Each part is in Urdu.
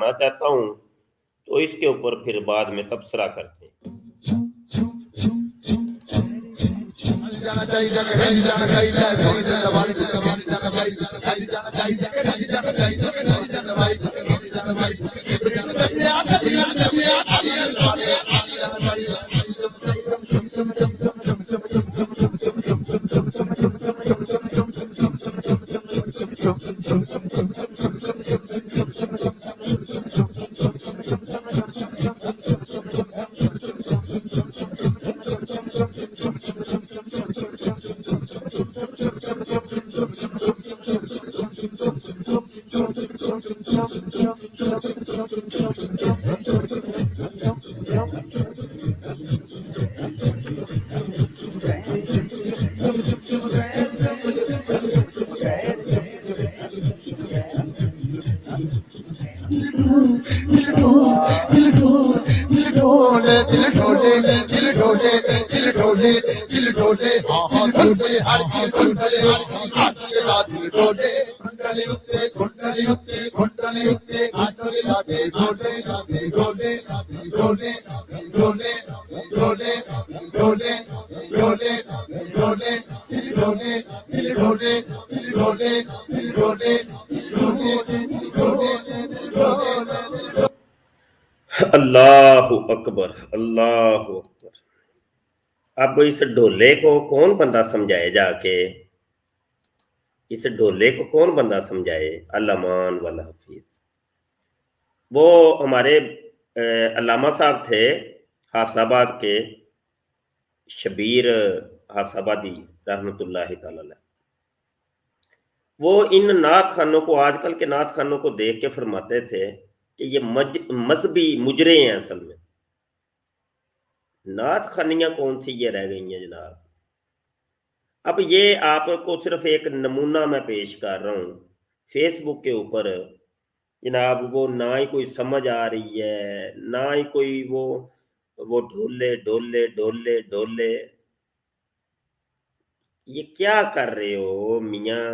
فرمانا چاہتا ہوں تو اس کے اوپر پھر بعد میں تبصرہ کرتے ہیں۔ اللہ اکبر، اللہ اکبر۔ اب اس ڈھولے کو کون بندہ سمجھائے جا کے، اس ڈھولے کو کون بندہ سمجھائے؟ علمان والا حفیظ، وہ ہمارے علامہ صاحب تھے حافظ آباد کے، شبیر حافظ آبادی رحمۃ اللہ تعالی علیہ۔ وہ ان نعت خانوں کو، آج کل کے نعت خانوں کو دیکھ کے فرماتے تھے کہ یہ مذہبی مجرے ہیں۔ اصل میں نعت خانیاں کون سی یہ رہ گئی ہیں جناب۔ اب یہ آپ کو صرف ایک نمونہ میں پیش کر رہا ہوں، فیس بک کے اوپر جناب وہ نہ ہی کوئی سمجھ آ رہی ہے، نہ ہی کوئی وہ ڈھولے ڈھولے ڈھولے ڈھولے، یہ کیا کر رہے ہو میاں؟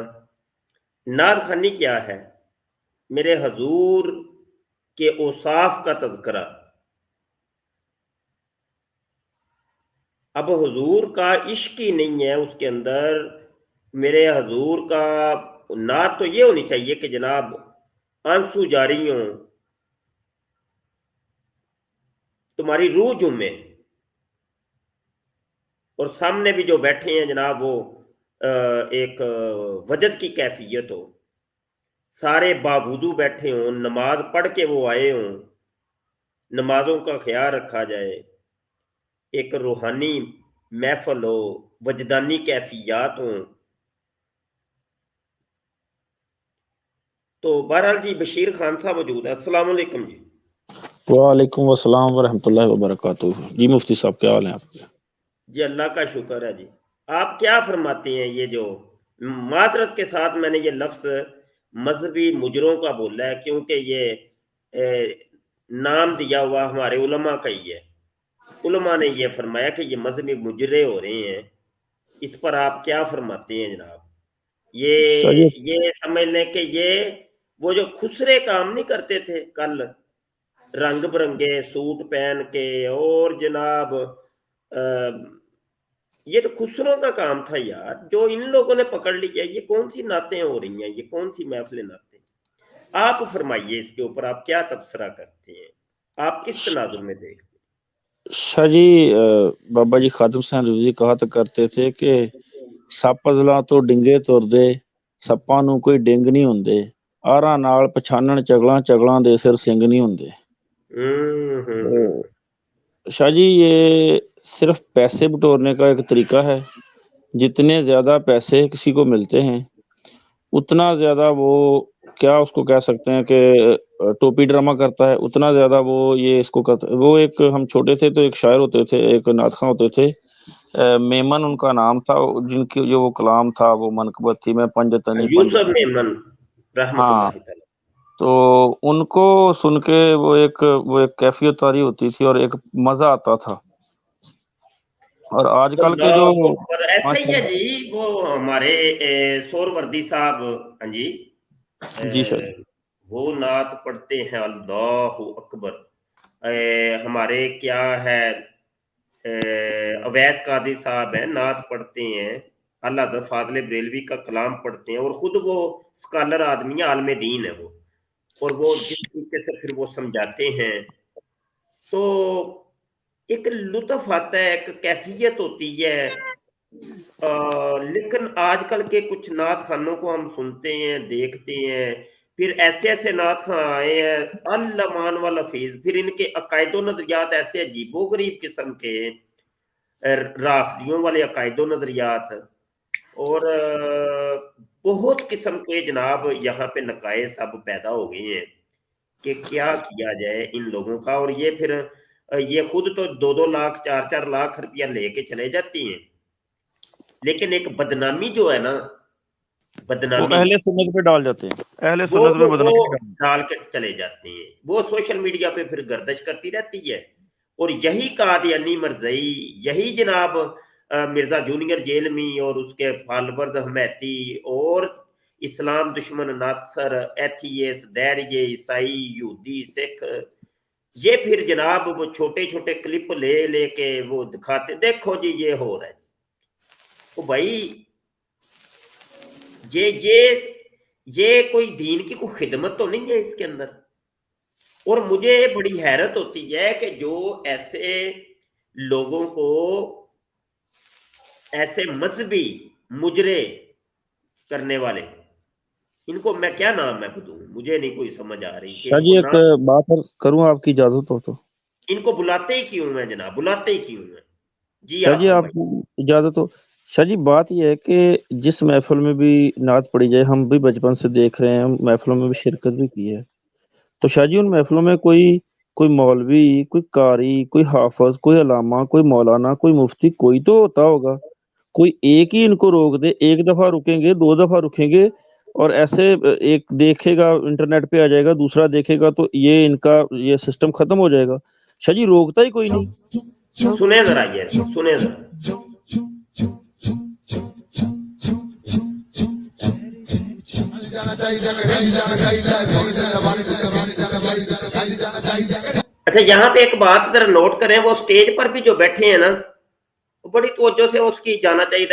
نعت خوانی کیا ہے؟ میرے حضور کے اوصاف کا تذکرہ۔ اب حضور کا عشق ہی نہیں ہے اس کے اندر، میرے حضور کا نعت تو یہ ہونی چاہیے کہ جناب آنسو جاری ہوں، تمہاری روح جمے، اور سامنے بھی جو بیٹھے ہیں جناب وہ ایک وجد کی کیفیت ہو، سارے باوضو بیٹھے ہوں، نماز پڑھ کے وہ آئے ہوں، نمازوں کا خیال رکھا جائے، ایک روحانی محفل ہو، وجدانی کیفیات ہوں۔ تو بہرحال جی بشیر خان صاحب موجود ہے، السلام علیکم جی۔ وعلیکم السلام ورحمۃ اللہ وبرکاتہ۔ جی مفتی صاحب کیا حال ہیں آپ کے؟ جی اللہ کا شکر ہے جی۔ آپ کیا فرماتے ہیں؟ یہ جو معذرت کے ساتھ میں نے یہ لفظ مذہبی مجروں کا بولا ہے، کیونکہ یہ نام دیا ہوا ہمارے علماء کا ہی ہے، علماء نے یہ فرمایا کہ یہ مذہبی مجرے ہو رہے ہیں، اس پر آپ کیا فرماتے ہیں جناب؟ یہ سمجھ لیں کہ یہ وہ جو خسرے کام نہیں کرتے تھے کل، رنگ برنگے سوٹ پہن کے، اور جناب یہ تو خسروں کا کام تھا یار، جو ان لوگوں نے پکڑ لیا۔ یہ کون سی نعتیں ہو رہی ہیں، یہ کون سی محفلیں نعتیں؟ آپ فرمائیے اس کے اوپر آپ کیا تبصرہ کرتے ہیں، آپ کس تناظر میں دیکھتے ہیں؟ شاہ جی بابا جی خادم حسین رضوی کہا تو کرتے تھے کہ سپ ازلا تو ڈنگے تر دے، سپاں نو کوئی ڈنگ نہیں ہوندے، آراں نال پچھانن چگلاں، چگلاں دے سر سنگ نہیں ہوندے۔ شاہ جی یہ صرف پیسے بٹورنے کا ایک طریقہ ہے، جتنے زیادہ پیسے کسی کو ملتے ہیں اتنا زیادہ وہ کیا اس کو کہہ سکتے ہیں کہ ٹوپی ڈرامہ کرتا ہے، اتنا زیادہ وہ یہ اس کو کرتا ہے۔ وہ ایک ہم چھوٹے تھے تو ایک شاعر ہوتے تھے، ایک نعت خواں ہوتے تھے، میمن ان کا نام تھا، جن کی جو وہ کلام تھا وہ منقبت تھی، میں پنجتنی یوسف میمن رحمۃ ہاں، اللہ تعالی۔ تو ان کو سن کے وہ ایک کیفیت تاری ہوتی تھی اور ایک مزہ آتا تھا۔ اور آج کل کے جو ایسا ہی ہے جی، وہ ہمارے سور وردی صاحب، ہاں جی جی سر، وہ نعت پڑھتے ہیں اللہ اکبر. ہمارے کیا ہے اویس قادری صاحب ہیں, نعت پڑھتے ہیں, اللہ حضرت فاضل بریلوی کا کلام پڑھتے ہیں, اور خود وہ اسکالر آدمی ہے, عالم دین ہے وہ, اور وہ جس طریقے سے پھر وہ سمجھاتے ہیں تو ایک لطف آتا ہے, ایک کیفیت ہوتی ہے. لیکن آج کل کے کچھ نعت خانوں کو ہم سنتے ہیں, دیکھتے ہیں, پھر ایسے ایسے نعت خاں آئے ہیں المان والحفیظ, پھر ان کے عقائد و نظریات ایسے عجیب و غریب قسم کے, رافضیوں والے عقائد و نظریات, اور بہت قسم کے جناب یہاں پہ نقائص اب پیدا ہو گئے ہیں کہ کیا کیا جائے ان لوگوں کا. اور یہ پھر یہ خود تو 2-2 لاکھ 4-4 لاکھ روپیہ لے کے چلے جاتی ہیں, لیکن ایک بدنامی جو ہے نا, وہ بدنامی اہل سنت پہ ڈال جاتے ہیں, اہل وہ سنت پہ وہ بدنامی ڈال. ڈال کے چلے جاتے ہیں. وہ سوشل میڈیا پہ پھر گردش کرتی رہتی ہے, اور یہی قادیانی مرزئی, یہی جناب مرزا جونیئر جیلمی اور اس کے فالورز حمیتی اور اسلام دشمن ناصر ایتھیس دیریے عیسائی یہودی سکھ, یہ پھر جناب وہ چھوٹے چھوٹے کلپ لے لے کے وہ دکھاتے, دیکھو جی یہ ہو رہا ہے. او بھائی یہ کوئی دین کی کوئی خدمت تو نہیں ہے اس کے اندر. اور مجھے بڑی حیرت ہوتی ہے کہ جو ایسے لوگوں کو, ایسے مذہبی مجرے کرنے والے, ان کو میں کیا نام میں دوں, مجھے نہیں کوئی سمجھ آ رہی کہ شاہ ان جی کو ایک نام, بات اور کروں آپ کی اجازت ہو تو. ان کو بلاتے ہی کیوں ہیں جناب, بلاتے ہی کیوں ہیں؟ جی شاہ آپ جی آپ فرمائیے. کی اجازت ہو. شاہ جی بات یہ ہے کہ جس محفل میں بھی نعت پڑھی جائے, ہم بھی بچپن سے دیکھ رہے ہیں, محفلوں میں بھی شرکت بھی کی ہے, تو شاہ جی ان محفلوں میں کوئی مولوی, کوئی قاری, کوئی حافظ, کوئی علامہ, کوئی مولانا, کوئی مفتی, کوئی تو ہوتا ہوگا. کوئی ایک ہی ان کو روک دے, ایک دفعہ رکیں گے, 2 دفعہ رکیں گے, اور ایسے ایک دیکھے گا انٹرنیٹ پہ آ جائے گا, دوسرا دیکھے گا, تو یہ ان کا یہ سسٹم ختم ہو جائے گا. شاہ جی روکتا ہی کوئی نہیں. سنیں ذرا, یہ سنیں ذرا. اچھا یہاں پہ ایک بات ذرا نوٹ کریں, وہ سٹیج پر بھی جو بیٹھے ہیں نا, وہ بڑی توجہ سے اس کی جانا چاہیے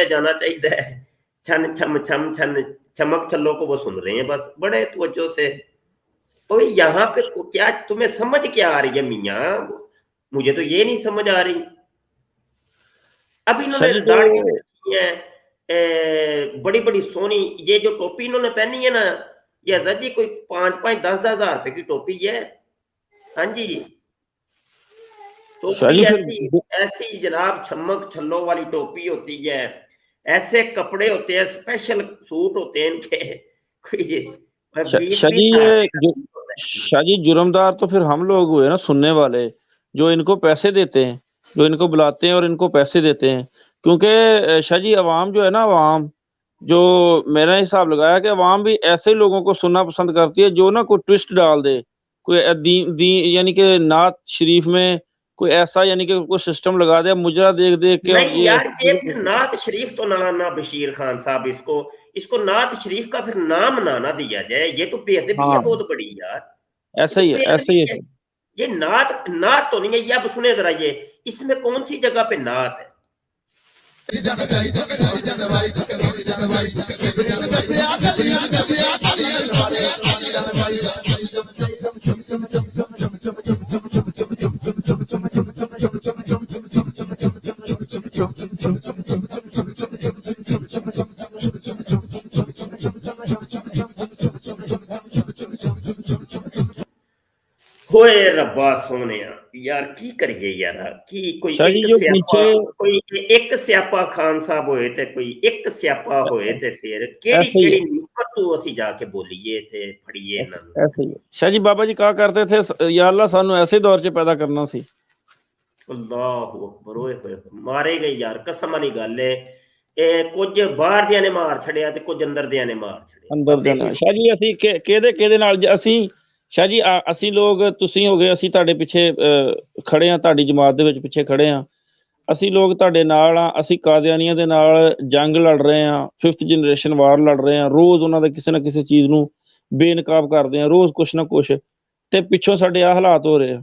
چھن چھم چھم چھن چمک چھلو کو وہ سن رہے ہیں بس بڑے توجہ سے. یہاں پہ کیا تمہیں سمجھ کیا آ رہی ہے میاں, مجھے تو یہ نہیں سمجھ آ رہی. اب انہوں شاہ نے جی تو داڑھی رکھی ہے بڑی بڑی سونی, یہ جو ٹوپی انہوں نے پہنی ہے نا, یہ حضرت جی کوئی 5-10 ہزار روپے کی ٹوپی ہے. ہاں جی, شاہ ٹوپی جی ایسی پھر ایسی جناب چھمک چھلو والی ٹوپی ہوتی ہے, ایسے کپڑے ہوتے ہیں, اسپیشل سوٹ ہوتے ہیں ان کے, کوئی 20-20 شاہ جی ہزار روپے کا یہ سوٹ ہوتا ہے. شاہ جی جرمدار تو پھر ہم لوگ ہوئے نا سننے والے, جو ان کو پیسے دیتے ہیں, جو ان کو بلاتے ہیں اور ان کو پیسے دیتے ہیں. کیونکہ شاہ جی عوام جو ہے نا, عوام جو میں نے حساب لگایا کہ عوام بھی ایسے لوگوں کو سننا پسند کرتی ہے جو نا کوئی ٹوسٹ ڈال دے, کوئی یعنی کہ نعت شریف میں کوئی ایسا یعنی کہ کوئی سسٹم لگا دے, مجرا دیکھ دیکھ کے اور نہیں یار, یہ پھر نعت شریف تو نہ بشیر خان صاحب, اس کو نعت شریف کا پھر نام نہ دیا جائے, یہ تو بے ادبی ہے ہاں بہت بڑی یار, یہ ایسا تو ہی ہے, بے ایسا ادبی ہی ہے. ہے. یہ نعت تو نہیں ہے. یہ اب سنیں ذرا, یہ اس میں کون سی جگہ پہ نعت ہے؟ ہوئے ربا سونے یار, کی کریے یار, کی کوئی شاہ جی جو پیچھے ایک سیاپا خان صاحب ہوئے تھے, کوئی ایک سیاپا ہوئے تھے, پھر ایسا ہی ہے, کیڑی نکت تو اسی جا کے بولیے تھے, پڑھیے انہاں نوں. ایسا ہی ہے. شاہ جی بابا جی کہا کرتے تھے, یا اللہ سانو ایسے دور چ پیدا کرنا سی. اللہ اکبر, ہوئے ہوئے مارے گئے یار, قسم والی گل ہے. کچھ باہر دیاں نے مار چھڑیا تے کچھ اندر دیاں نے مار چھڑیا, اندر بس دینا. یہ شاہ جی اسی کہدے نال اسی, شاہ جی اسی لوگ تسی ہو گئے, اسی تہاڈے پیچھے کھڑے ہاں, تہاڈی جماعت دے وچ پیچھے کھڑے ہاں, اسی لوگ تہاڈے نال ہاں, اسی قادیانیاں دے نال جنگ لڑ رہے ہاں, 5th جنریشن وار لڑ رہے ہاں, روز انہاں دے کسی نہ کسی چیز نو ਬੇਨਕਾਬ ਕਰਦੇ ਆ ਰੋਜ਼ ਕੁਛ ਨਾ ਕੁਛ, ਤੇ ਪਿੱਛੋਂ ਸਾਡੇ ਆ ਹਾਲਾਤ ਹੋ ਰਹੇ ਆ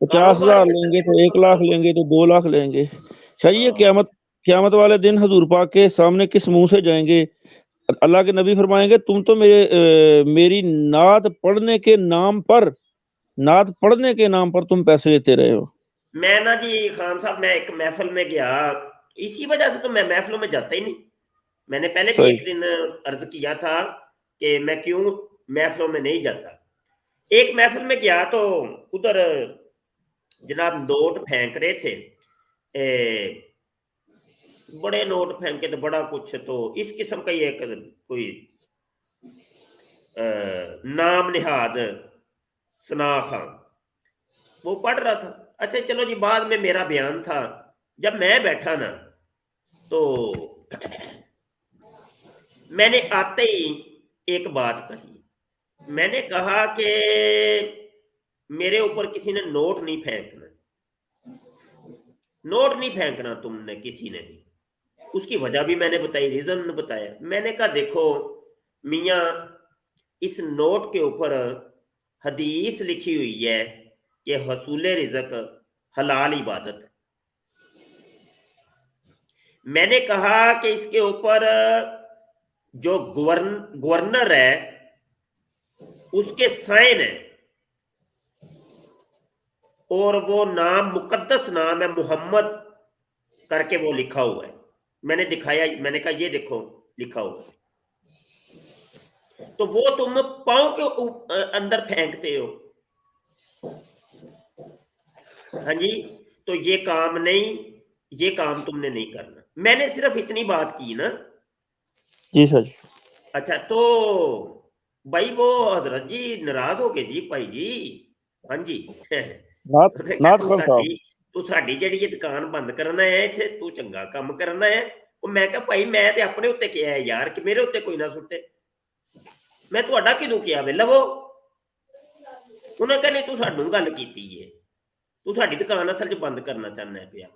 50,000 کے لیں گے صدقے تو 1 لاکھ لیں گے تو 2 لاکھ لیں گے. شاہ جی یہ ہاں قیامت والے دن حضور پاک کے سامنے کس منہ سے جائیں گے؟ اللہ کے نبی فرمائیں گے تم تو میری نعت پڑھنے کے نام پر تم پیسے لیتے رہے ہو. میں نا جی خان صاحب میں ایک محفل میں گیا، اسی وجہ سے تو میں محفلوں میں جاتا ہی نہیں. میں نے پہلے بھی صحیح. ایک دن عرض کیا تھا کہ میں کیوں محفلوں میں نہیں جاتا. ایک محفل میں گیا تو ادھر جناب نوٹ پھینک رہے تھے، بڑے نوٹ پھینکے تو بڑا کچھ، تو اس قسم کا یہ کوئی نام نہاد ثنا خان وہ پڑھ رہا تھا. اچھا چلو جی، بعد میں میرا بیان تھا. جب میں بیٹھا نا تو میں نے آتے ہی ایک بات کہی. میں نے کہا کہ میرے اوپر کسی نے نوٹ نہیں پھینکنا تم نے کسی نے بھی. اس کی وجہ بھی میں نے بتائی، ریزن بتایا. میں نے کہا دیکھو میاں، اس نوٹ کے اوپر حدیث لکھی ہوئی ہے کہ حصول رزق حلال عبادت ہے. میں نے کہا کہ اس کے اوپر جو گورنر ہے اس کے سائن ہے، اور وہ نام مقدس نام ہے محمد کر کے وہ لکھا ہوا ہے. میں نے دکھایا، میں نے کہا یہ دیکھو لکھا ہوا ہے. تو وہ تم پاؤں کے اندر پھینکتے ہو. ہاں جی، تو یہ کام تم نے نہیں کرنا. میں نے صرف اتنی بات کی نا. جی سر جی. اچھا تو بھائی وہ حضرت جی ناراض ہو گئے جی بھائی جی. ہاں جی نعت خان صاحب. تو ساڈی جڑی یہ دکان بند کرنا ہے اتنے، تو چنگا کام کرنا ہے. میں کہا بھائی میں تے اپنے اتنے کیا ہے یار کہ میرے اتنے کوئی نہ سٹے. میں تہاڈا کدوں کیا وے لو. انہیں کہا نہیں تو سانوں گل کیتی ہے، تو ساڈی دکان اصل بند کرنا چاہنا ہے پیا.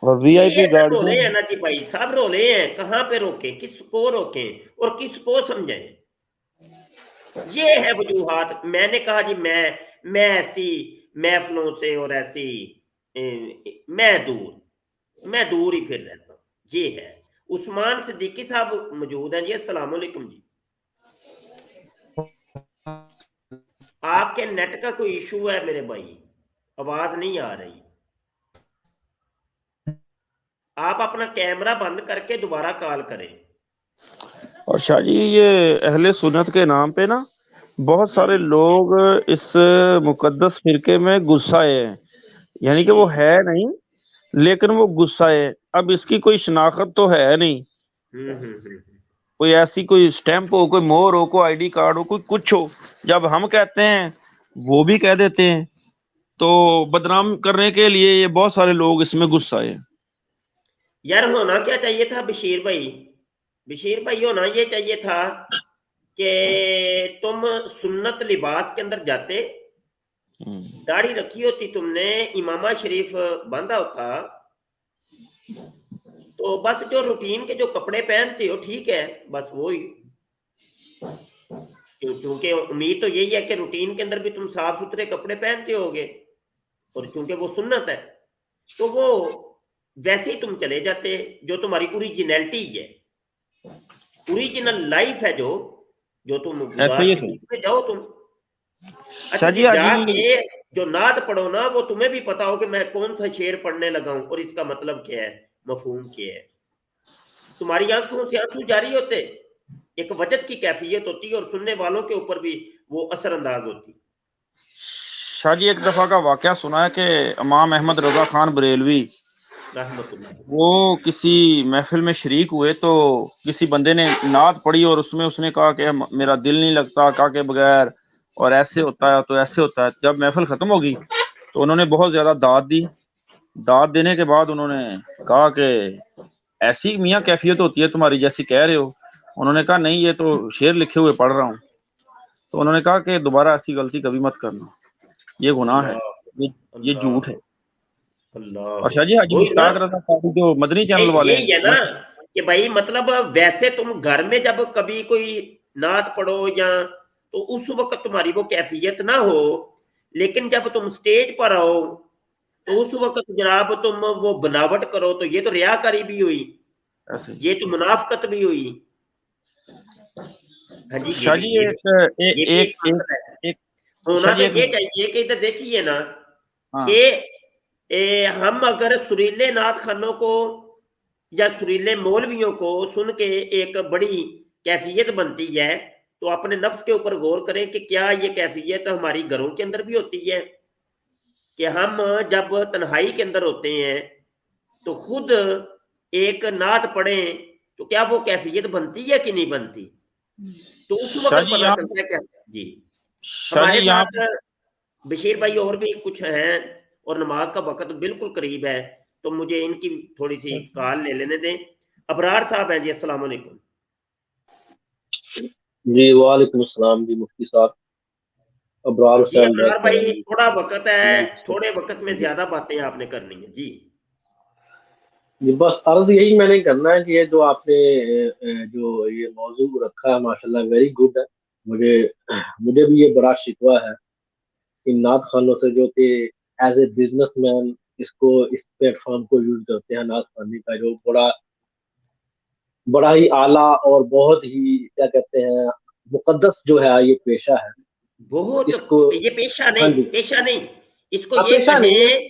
اور وی آئی پی یہ گاڑیوں. رولے ہیں نا جی بھائی صاحب، رولے ہیں. کہاں پہ روکیں، کس کو روکیں اور کس کو سمجھائیں؟ یہ ہے وجوہات. میں نے کہا جی میں ایسی محفلوں سے اور ایسی میں دور ہی پھر رہتا ہوں. یہ ہے. عثمان صدیقی صاحب موجود ہیں جی. السلام علیکم جی. آپ کے نیٹ کا کوئی ایشو ہے میرے بھائی، آواز نہیں آ رہی. آپ اپنا کیمرہ بند کر کے دوبارہ کال کریں. اور شاہ جی یہ اہل سنت کے نام پہ نا بہت جی سارے لوگ اس مقدس فرقے میں غصہ ہیں، یعنی کہ جی وہ ہے نہیں لیکن وہ غصہ ہے. اب اس کی کوئی شناخت تو ہے نہیں، کوئی ایسی کوئی سٹیمپ ہو، کوئی مہر ہو، کوئی آئی ڈی کارڈ ہو، کوئی کچھ ہو. جب ہم کہتے ہیں وہ بھی کہہ دیتے ہیں، تو بدنام کرنے کے لیے یہ بہت سارے لوگ اس میں غصہ ہیں. یار ہونا کیا چاہیے تھا بشیر بھائی ہونا یہ چاہیے تھا کہ تم سنت لباس کے اندر جاتے، داڑھی رکھی ہوتی تم نے، امامہ شریف باندھا ہوتا، تو بس جو روٹین کے جو کپڑے پہنتے ہو ٹھیک ہے، بس وہی. چونکہ امید تو یہی ہے کہ روٹین کے اندر بھی تم صاف ستھرے کپڑے پہنتے ہوگے، اور چونکہ وہ سنت ہے تو وہ ویسے ہی تم چلے جاتے. جو تمہاری اوریجنلٹی ہے، اوریجنل لائف ہے جو تم ایسا گزار ہی کے ہے. اس میں جاؤ تم. اچھا شاہ جی جی جا آج کے جو نعت پڑھو نا، وہ تمہیں بھی پتا ہو کہ میں کون سا شعر پڑھنے لگا ہوں اور اس کا مطلب کیا ہے، مفہوم کیا ہے. تمہاری آنکھوں سے آنسو جاری ہوتے، ایک وجد کی کیفیت ہوتی ہے، اور سننے والوں کے اوپر بھی وہ اثر انداز ہوتی. شاہ جی ایک دفعہ کا واقعہ سنا ہے کہ امام احمد رضا خان بریلوی رحمت اللہ. وہ کسی محفل میں شریک ہوئے تو کسی بندے نے نعت پڑھی اور اس نے کہا کہ میرا دل نہیں لگتا کا کے بغیر، اور ایسے ہوتا ہے تو ایسے ہوتا ہے. جب محفل ختم ہوگی تو انہوں نے بہت زیادہ داد دینے کے بعد انہوں نے کہا کہ ایسی میاں کیفیت ہوتی ہے تمہاری جیسی کہہ رہے ہو. انہوں نے کہا نہیں یہ تو شعر لکھے ہوئے پڑھ رہا ہوں. تو انہوں نے کہا کہ دوبارہ ایسی غلطی کبھی مت کرنا، یہ گناہ ہے، اللہ یہ جھوٹ ہے. اللہ اور اللہ. شاہ جی حاجی وہی نا، مشتاق رضا صاحب جو مدنی چینل والے یہی ہے نا ہیں. کہ بھائی مطلب ویسے تم گھر میں جب کبھی کوئی نعت پڑھو یا تو اس وقت تمہاری وہ کیفیت نہ ہو، لیکن جب تم سٹیج پر آؤ تو اس وقت جناب تم وہ بناوٹ کرو، تو یہ تو ریاکاری بھی ہوئی، یہ تو منافقت بھی ہوئی. ہاں جی شاہ جی یہ بھی ایک مسئلہ ہے. ہونا تو یہ چاہیے کہ ادھر دیکھیے نا کہ ہم اگر سریلے نعت خانوں کو یا سریلے مولویوں کو سن کے ایک بڑی کیفیت بنتی ہے، تو اپنے نفس کے اوپر غور کریں کہ کیا یہ کیفیت ہماری گھروں کے اندر بھی ہوتی ہے، کہ ہم جب تنہائی کے اندر ہوتے ہیں تو خود ایک نعت پڑھیں تو کیا وہ کیفیت بنتی ہے کہ نہیں بنتی؟ تو اس وقت پتہ چلتا ہے. کیا جی ہمارے ساتھ بشیر بھائی اور بھی کچھ ہیں اور نماز کا وقت بالکل قریب ہے، تو مجھے ان کی تھوڑی سی کال لے لینے دیں. ابرار صاحب ہیں جی، السلام علیکم. جی وعلیکم السلام جی مفتی صاحب. ابرار جی ابرار بھائی تھوڑا وقت ہے، تھوڑے وقت میں زیادہ باتیں آپ نے کرنی ہے. جی بس عرض یہی میں نے کرنا ہے کہ یہ جو آپ نے جو یہ موضوع رکھا ہے ماشاءاللہ ویری گڈ ہے. مجھے بھی یہ بڑا شکوہ ہے ان نعت خانوں سے جو کہ ایز اے بزنس مین اس پلیٹ فارم کو یوز کرتے ہیں. نعت خوانی کا جو بڑا ہی اعلیٰ اور بہت ہی کیا کہتے ہیں مقدس جو ہے یہ پیشہ ہے. بہت اس کو یہ پیشہ ہاں نہیں، جی پیشہ نہیں، اس کو یہ پیشہ نہیں ہے، کہیں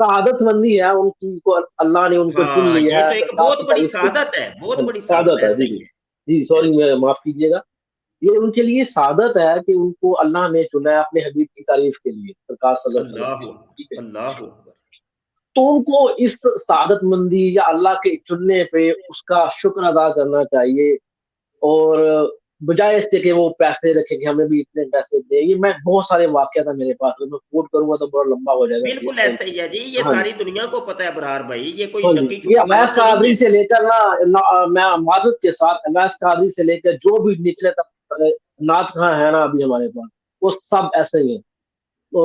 سعادت مندی ہے ان کی کو اللہ نے ان کو چن ہاں لیا یہ ہے. تو ایک سرکار بہت کی بڑی تعریف سعادت ہے، بہت بڑی سعادت ہے. ایسا جی ہی جی ہے. جی سوری میں معاف کیجیے گا. یہ ان کے لیے سعادت ہے کہ ان کو اللہ نے چنا ہے اپنے حبیب کی تعریف کے لیے، سرکار صلی اللہ علیہ وسلم کے لیے. ٹھیک ہے، اللہ اکبر. تو ان کو اس سعادت مندی یا اللہ کے چننے پہ اس کا شکر ادا کرنا چاہیے، اور بجائے اس کے کہ وہ پیسے رکھیں کہ ہمیں بھی اتنے پیسے دیں. یہ میں بہت سارے واقعات ہیں میرے پاس، میں کوٹ کروں گا تو بڑا لمبا ہو جائے گا. بالکل ایسا ہی ہے جی، یہ ہاں ساری دنیا کو پتہ ہے ابرار بھائی، یہ کوئی ہاں جی، نکی یہ چھپی اویس بات تو نہیں قادری ہے. سے لے کر میں معذرت کے ساتھ اویس قادری سے لے کر جو بھی نچلے تک نعت خاں ہے نا ابھی ہمارے پاس، وہ سب ایسے ہی ہیں. تو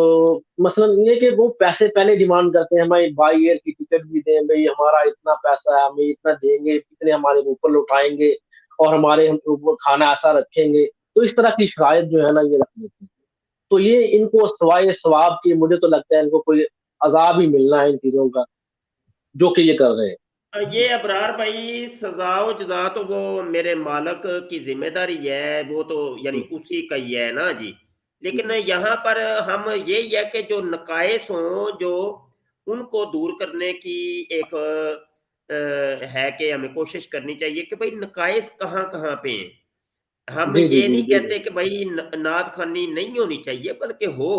مثلا یہ کہ وہ پیسے پہلے ڈیمانڈ کرتے ہیں، ہمیں بائی ایئر کی ٹکٹ بھی دیں بھائی، ہمارا اتنا پیسہ ہے، ہمیں اتنا دیں گے، اتنے ہمارے اوپر لوٹائیں گے اور ہمارے ہم اوپر کھانا ایسا رکھیں گے. تو اس طرح کی شرائط جو ہے نا یہ رکھ لیتے ہیں. تو یہ ان کو سوائے ثواب کی مجھے تو لگتا ہے ان کو کوئی عذاب ہی ملنا ہے ان چیزوں کا جو کہ یہ کر رہے ہیں. یہ ابرار بھائی سزا و جزا تو وہ میرے مالک کی ذمہ داری ہے، وہ تو یعنی اسی کا ہی ہے نا جی. لیکن یہاں پر ہم یہی ہے کہ جو نقائص ہوں جو ان کو دور کرنے کی ایک ہے کہ ہمیں کوشش کرنی چاہیے کہ بھائی نقائص کہاں کہاں پہ ہیں. ہم جی جی یہ جی نہیں جی کہتے کہ بھائی نعت خوانی نہیں ہونی چاہیے، بلکہ ہو.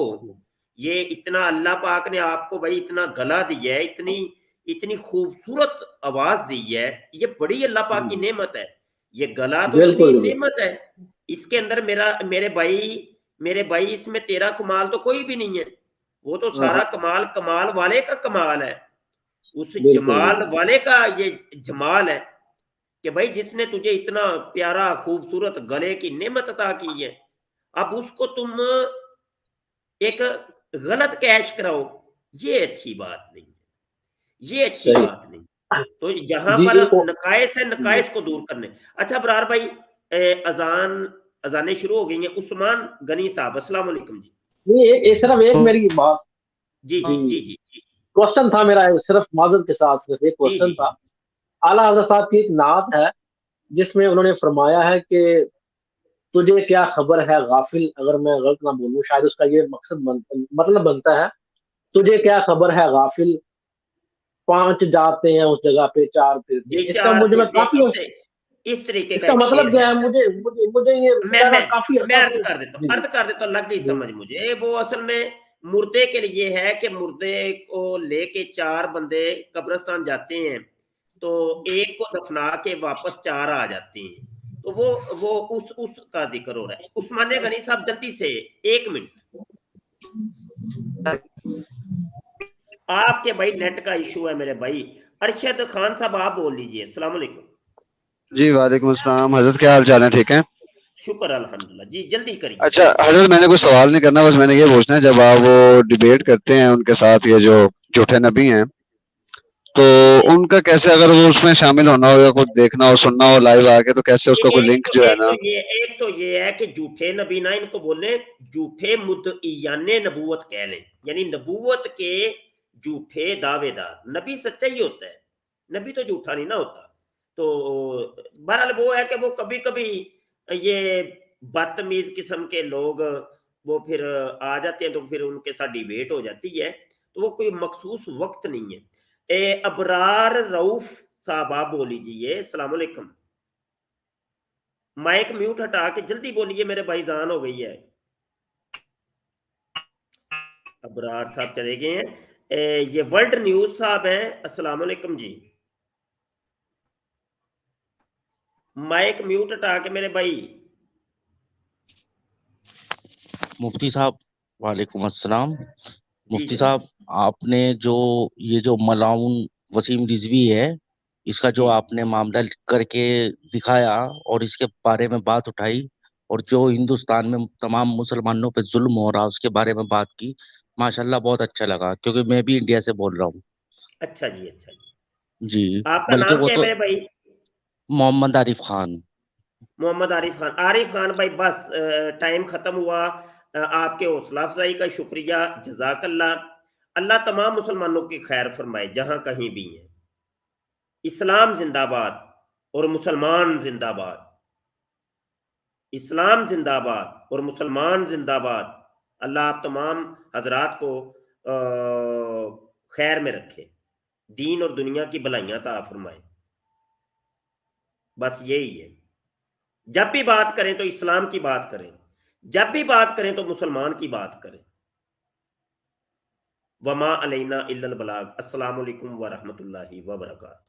یہ اتنا اللہ پاک نے آپ کو بھائی اتنا گلا دیا ہے، اتنی خوبصورت آواز دی ہے، یہ بڑی اللہ پاک کی نعمت ہے. یہ گلا تو اتنی بالکل نعمت ہے، اس کے اندر میرے بھائی اس میں تیرا کمال تو کوئی بھی نہیں ہے. وہ تو سارا کمال والے کا کمال ہے، اس جمال والے کا یہ جمال ہے کہ بھائی جس نے تجھے اتنا پیارا خوبصورت گلے کی نعمت عطا کی ہے، اب اس کو تم ایک غلط کیش کراؤ، یہ اچھی بات نہیں ہے، یہ اچھی صحیح. بات نہیں. تو یہاں جی پر ایک نقائص ہے، نقائص کو دور کرنے. اچھا برار بھائی، اذانیں شروع ہو گئی ہیں. عثمان غنی صاحب السلام علیکم جی. صرف ایک میری بات جی جی جی جی جی کوشچن تھا میرا، صرف معذرت کے ساتھ صرف ایک جی کوشچن جی تھا. اعلیٰ حضرت صاحب کی ایک نعت ہے جس میں انہوں نے فرمایا ہے کہ تجھے کیا خبر ہے غافل، اگر میں غلط نہ بولوں شاید اس کا یہ مطلب بنتا ہے، تجھے کیا خبر ہے غافل، 5 جاتے ہیں اس جگہ پہ 4 پھرتے ہیں. جی اس کا چار مجھے میں پھرتے کافی اس طریقے اس کا کا ایک مطلب شعر ہے. کیا ہے مجھے یہ اس کا نا کافی میں عرصہ عرض سے کر دیتا ہوں لگ گئی سمجھ مجھے. وہ اصل میں مردے کے لیے ہے کہ مردے کو لے کے 4 بندے قبرستان جاتے ہیں، تو ایک کو دفنا کے واپس 4 آ جاتے ہیں. تو وہ اس کا ذکر ہو رہا ہے. عثمان غنی صاحب جلدی سے 1 منٹ، آپ کے بھائی نیٹ کا ایشو ہے میرے بھائی. ارشد خان صاحب آپ بول لیجئے. السلام علیکم. جی وعلیکم السلام حضرت، کیا حال چال ہے؟ ٹھیک ہے، شکر الحمدللہ. جی جلدی کریے. اچھا حضرت میں نے کوئی سوال نہیں کرنا، بس میں نے یہ پوچھنا ہے جب آپ وہ ڈیبیٹ کرتے ہیں ان کے ساتھ یہ جو جھوٹے نبی ہیں، تو ان کا کیسے اگر وہ اس میں شامل ہونا ہو یا کچھ دیکھنا ہو سننا ہو لائیو آ کے تو کیسے اس کا کوئی لنک جو ہے نا؟ ایک تو یہ ہے کہ جھوٹے نبی نہ ان کو بولیں، جھوٹے مدعیان نبوت کہہ لیں، یعنی نبوت کے جھوٹے دعوے دار۔ نبی سچا ہی ہوتا ہے، نبی تو جھوٹا نہیں نہ ہوتا۔ تو بہرحال وہ ہے کہ وہ کبھی کبھی یہ بدتمیز قسم کے لوگ وہ پھر آ جاتے ہیں، تو پھر ان کے ساتھ ڈیبیٹ ہو جاتی ہے، تو وہ کوئی مخصوص وقت نہیں ہے۔ ابرار رؤف صاحب آپ بول لیجیے۔ السلام علیکم، مائک میوٹ ہٹا کے جلدی بولیے، میرے بھائی جان ہو گئی ہے۔ ابرار صاحب چلے گئے ہیں۔ یہ ورلڈ نیوز صاحب ہیں، السلام علیکم جی، مائک میوٹ ہٹا کے میرے بھائی۔ مفتی صاحب وعلیکم السلام۔ جی مفتی جناب، صاحب آپ نے جو یہ جو ملاؤن وسیم رضوی ہے اس کا جو جی آپ نے معاملہ کر کے دکھایا اور اس کے بارے میں بات اٹھائی اور جو ہندوستان میں تمام مسلمانوں پہ ظلم ہو رہا اس کے بارے میں بات کی، ماشاءاللہ بہت اچھا لگا، کیونکہ میں بھی انڈیا سے بول رہا ہوں۔ اچھا جی، اچھا جی، جی، آپ کا بلکہ نام وہ کیا ہے تو میرے بھائی؟ محمد عارف خان۔ محمد عارف خان۔ عارف خان بھائی بس ٹائم ختم ہوا۔ آپ کے حوصلہ افزائی کا شکریہ، جزاک اللہ۔ اللہ تمام مسلمانوں کی خیر فرمائے جہاں کہیں بھی ہیں۔ اسلام زندہ باد اور مسلمان زندہ باد، اسلام زندہ باد اور مسلمان زندہ باد۔ اللہ آپ تمام حضرات کو خیر میں رکھے، دین اور دنیا کی بھلائیاں عطا فرمائے۔ بس یہی ہے، جب بھی بات کریں تو اسلام کی بات کریں، جب بھی بات کریں تو مسلمان کی بات کریں۔ وما علینا الا البلاغ۔ السلام علیکم ورحمۃ اللہ وبرکاتہ۔